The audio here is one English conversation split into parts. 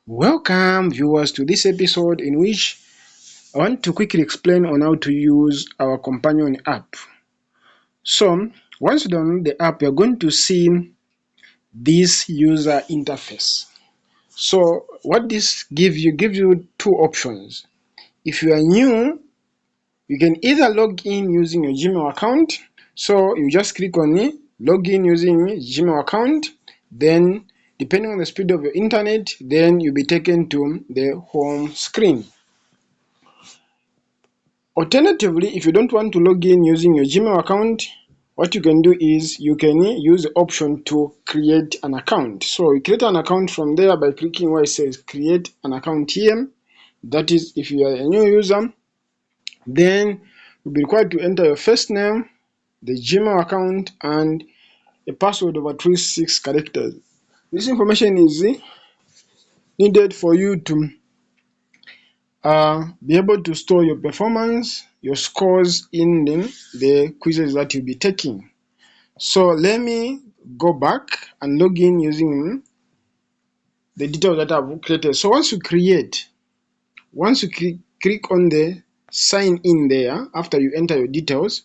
Welcome viewers to this episode in which I want to quickly explain on how to use our companion app. So once you download the app, you're going to see this user interface. So what this gives you two options. If you are new, you can either log in using your Gmail account. So you just click on login using Gmail account, then depending on the speed of your internet, then you'll be taken to the home screen. Alternatively, if you don't want to log in using your Gmail account, what you can do is you can use the option to create an account. So you create an account from there by clicking where it says create an account here. That is, if you are a new user, then you'll be required to enter your first name, the Gmail account, and a password of at least 6 characters. This information is needed for you to be able to store your performance, your scores in the quizzes that you'll be taking. So let me go back and log in using the details that I've created. So once you click on the sign in there, after you enter your details,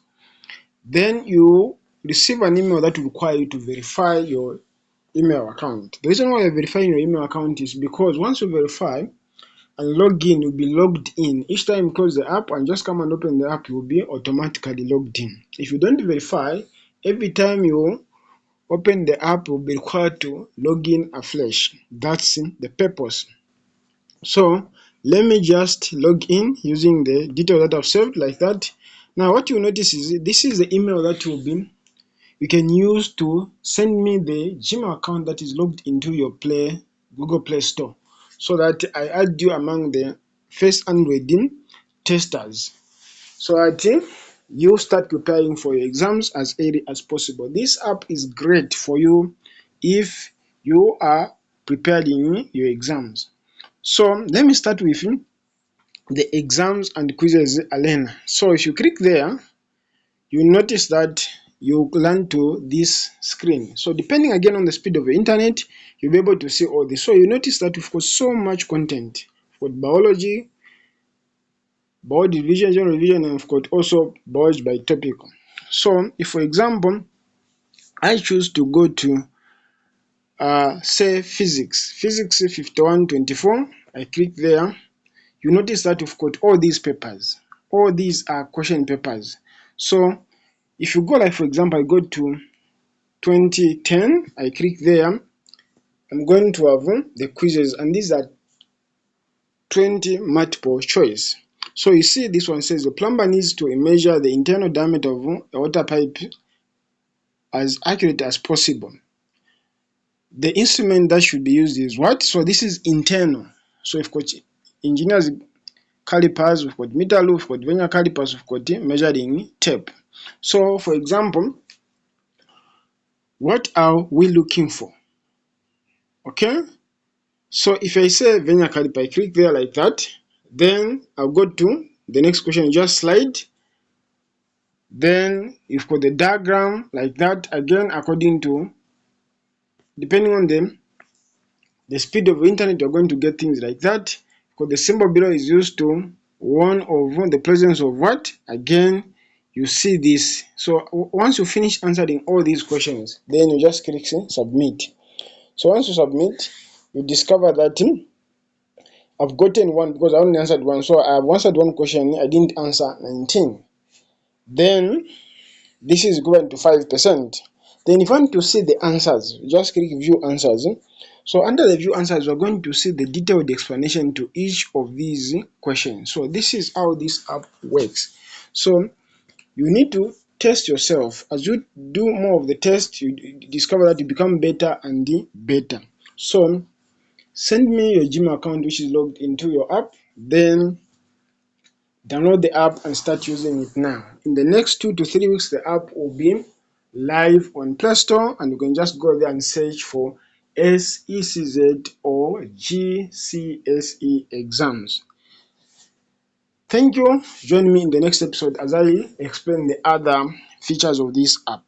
then you receive an email that will require you to verify your email account. The reason why you're verifying your email account is because once you verify and log in, you'll be logged in. Each time you close the app and just come and open the app, you'll be automatically logged in. If you don't verify, every time you open the app, you'll be required to log in afresh. That's the purpose. So let me just log in using the details that I've saved like that. Now what you'll notice is this is the email that you can use to send me the Gmail account that is logged into your Google Play Store, so that I add you among the first Android testers, so that you start preparing for your exams as early as possible. This app is great for you if you are preparing your exams. So let me start with the exams and quizzes arena. So if you click there, you notice that you land to this screen. So depending again on the speed of the internet, you'll be able to see all this. So you notice that we've got so much content. We've got biology, biology division, general division, and we've got also biology by topic. So if, for example, I choose to go to say physics 5124, I click there, you notice that we've got all these papers. All these are question papers. So if you go, like for example, I go to 2010, I click there, I'm going to have the quizzes, and these are 20 multiple choice. So you see this one says the plumber needs to measure the internal diameter of a water pipe as accurate as possible. The instrument that should be used is what? So this is internal. So we've got engineers calipers, we've got meter loop, we've got vernier calipers, we've got measuring tape. So for example, what are we looking for? Okay, so if I say vernier caliper, I click there like that, then I'll go to the next question, just slide. Then you've got the diagram like that, again according to, depending on the speed of the internet, you're going to get things like that. Because the symbol below is used to warn of the presence of what? Again, you see this. So once you finish answering all these questions, then you just click submit. So once you submit, you discover that I've gotten one because I only answered one. So I've answered one question, I didn't answer 19. Then this is equivalent to 5%. Then if you want to see the answers, just click view answers. So under the view answers, we're going to see the detailed explanation to each of these questions. So this is how this app works. So you need to test yourself. As you do more of the test, you discover that you become better and better. So send me your Gmail account which is logged into your app, then download the app and start using it now. In the next 2 to 3 weeks, the app will be live on Playstore, and you can just go there and search for ECZ or GCSE exams. Thank you. Join me in the next episode as I explain the other features of this app.